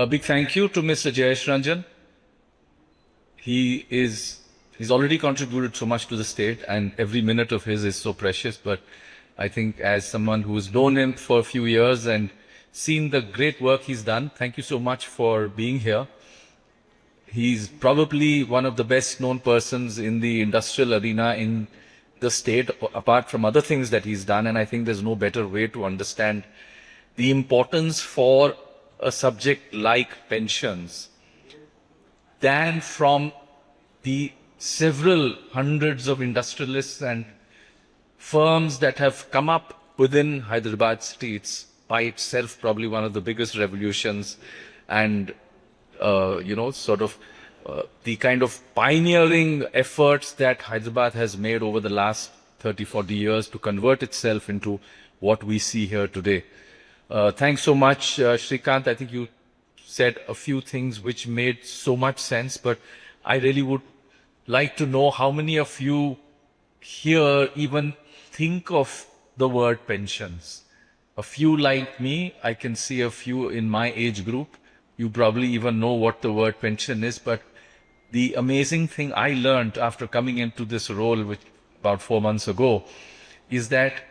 A big thank you to Mr. Jayesh Ranjan. He's already contributed so much to the state, and every minute of his is so precious. But I think as someone who's known him for a few years and seen the great work he's done, thank you so much for being here. He's probably one of the best known persons in the industrial arena in the state, apart from other things that he's done. And I think there's no better way to understand the importance for a subject like pensions than from the several hundreds of industrialists and firms that have come up within Hyderabad city. It's by itself probably one of the biggest revolutions and the kind of pioneering efforts that Hyderabad has made over the last 30, 40 years to convert itself into what we see here today. Thanks so much, Shrikant. I think you said a few things which made so much sense, but I really would like to know how many of you here even think of the word pensions. A few like me, I can see a few in my age group. You probably even know what the word pension is, but the amazing thing I learned after coming into this role, which about 4 months ago, is that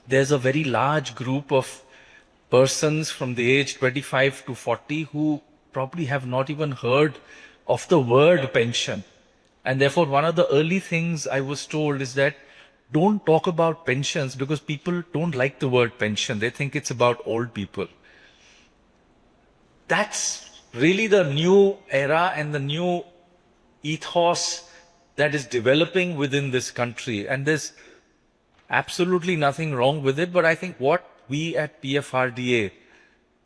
there's a very large group of persons from the age 25 to 40 who probably have not even heard of the word pension. And therefore, one of the early things I was told is that don't talk about pensions because people don't like the word pension. They think it's about old people. That's really the new era and the new ethos that is developing within this country. And there's absolutely nothing wrong with it. But I think what we at PFRDA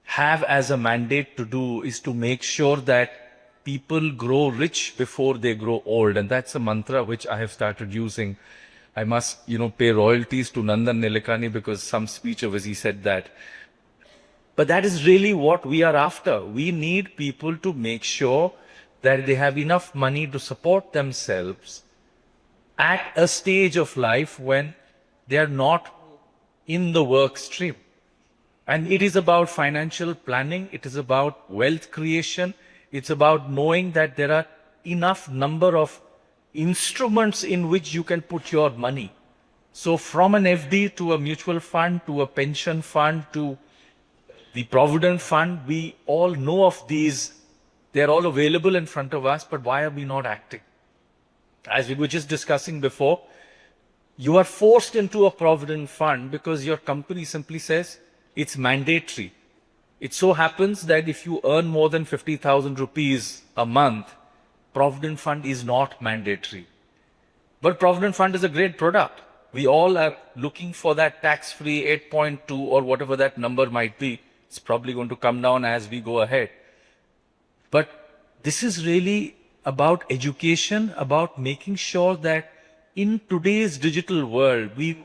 have as a mandate to do is to make sure that people grow rich before they grow old. And that's a mantra which I have started using. I must, pay royalties to Nandan Nilekani because some speech of his he said that. But that is really what we are after. We need people to make sure that they have enough money to support themselves at a stage of life when they are not in the work stream. And it is about financial planning. It is about wealth creation. It's about knowing that there are enough number of instruments in which you can put your money. So from an FD to a mutual fund to a pension fund to the Provident Fund, we all know of these. They're all available in front of us, but why are we not acting? As we were just discussing before, you are forced into a Provident Fund because your company simply says it's mandatory. It so happens that if you earn more than 50,000 rupees a month, Provident Fund is not mandatory. But Provident Fund is a great product. We all are looking for that tax-free 8.2 or whatever that number might be. It's probably going to come down as we go ahead. But this is really about education, about making sure that in today's digital world, we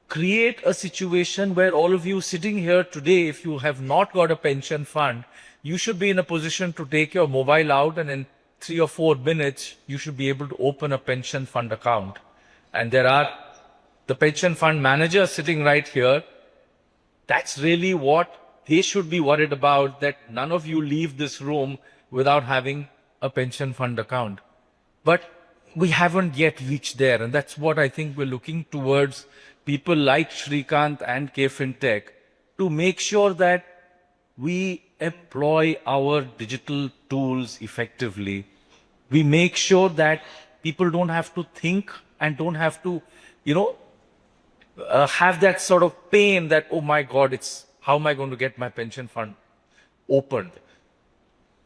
create a situation where all of you sitting here today, if you have not got a pension fund, you should be in a position to take your mobile out and in 3 or 4 minutes, you should be able to open a pension fund account. And there are the pension fund managers sitting right here. That's really what they should be worried about, that none of you leave this room without having a pension fund account. But we haven't yet reached there. And that's what I think we're looking towards people like Shrikant and KFinTech to make sure that we employ our digital tools effectively. We make sure that people don't have to think and don't have to, have that sort of pain that, oh my God, how am I going to get my pension fund opened?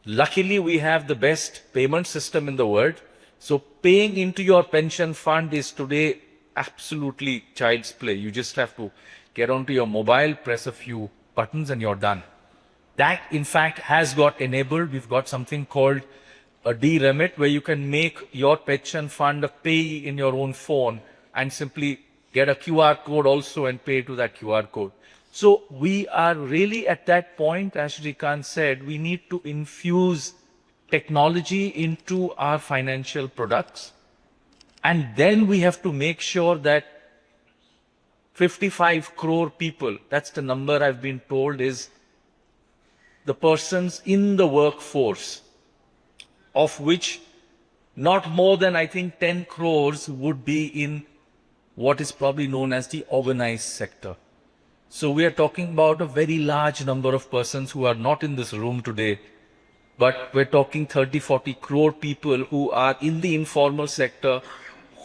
Luckily, we have the best payment system in the world. So paying into your pension fund is today absolutely child's play. You just have to get onto your mobile, press a few buttons and you're done. That, in fact, has got enabled. We've got something called a D-Remit where you can make your pension fund a payee in your own phone and simply get a QR code also and pay to that QR code. So we are really at that point, as Shrikant said, we need to infuse technology into our financial products. And then we have to make sure that 55 crore people, that's the number I've been told is the persons in the workforce, of which not more than, I think, 10 crores would be in what is probably known as the organized sector. So we are talking about a very large number of persons who are not in this room today, but we're talking 30, 40 crore people who are in the informal sector,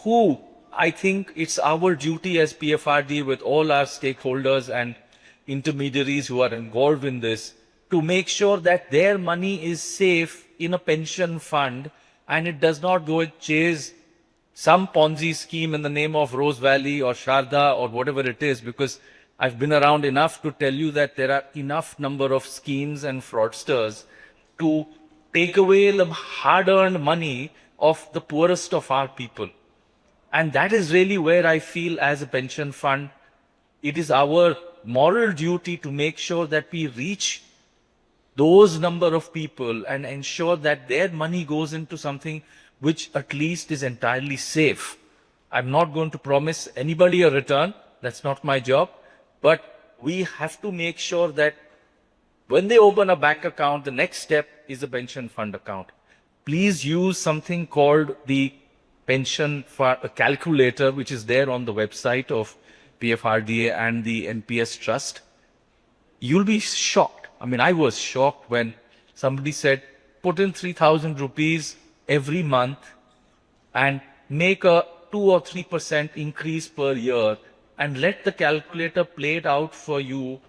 who I think it's our duty as PFRD with all our stakeholders and intermediaries who are involved in this to make sure that their money is safe in a pension fund and it does not go and chase some Ponzi scheme in the name of Rose Valley or Sharda or whatever it is, because I've been around enough to tell you that there are enough number of schemes and fraudsters to take away the hard-earned money of the poorest of our people. And that is really where I feel as a pension fund, it is our moral duty to make sure that we reach those number of people and ensure that their money goes into something which at least is entirely safe. I'm not going to promise anybody a return. That's not my job. But we have to make sure that when they open a bank account, the next step is a pension fund account. Please use something called the pension calculator, which is there on the website of PFRDA and the NPS Trust. You'll be shocked. I mean, I was shocked when somebody said, put in 3,000 rupees every month and make a 2 or 3% increase per year and let the calculator play it out for you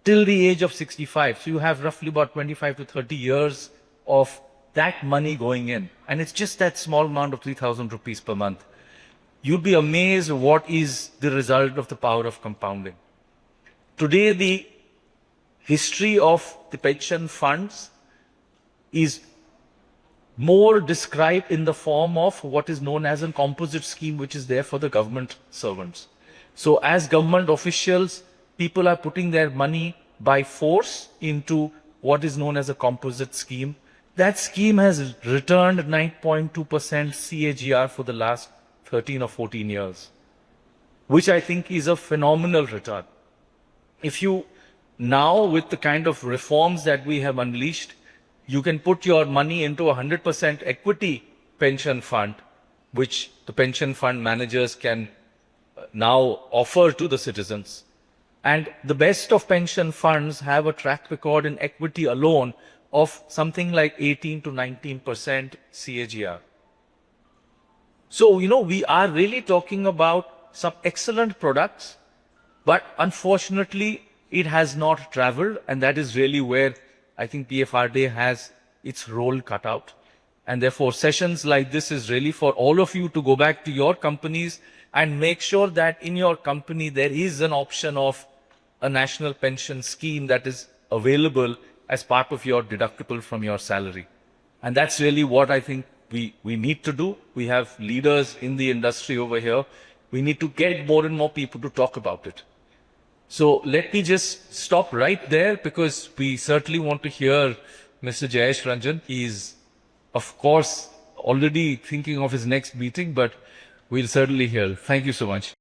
till the age of 65. So you have roughly about 25 to 30 years of that money going in. And it's just that small amount of 3,000 rupees per month. You'll be amazed what is the result of the power of compounding. Today, the history of the pension funds is more described in the form of what is known as a composite scheme, which is there for the government servants. So as government officials, people are putting their money by force into what is known as a composite scheme. That scheme has returned 9.2% CAGR for the last 13 or 14 years, which I think is a phenomenal return. If you now, with the kind of reforms that we have unleashed, you can put your money into a 100% equity pension fund, which the pension fund managers can now offer to the citizens. And the best of pension funds have a track record in equity alone of something like 18 to 19% CAGR. So, we are really talking about some excellent products, but unfortunately, it has not traveled, and that is really where I think PFRDA has its role cut out. And therefore, sessions like this is really for all of you to go back to your companies and make sure that in your company there is an option of a national pension scheme that is available as part of your deductible from your salary. And that's really what I think we need to do. We have leaders in the industry over here. We need to get more and more people to talk about it. So let me just stop right there, because we certainly want to hear Mr. Jayesh Ranjan. He's, of course, already thinking of his next meeting, but we'll certainly hear. Thank you so much.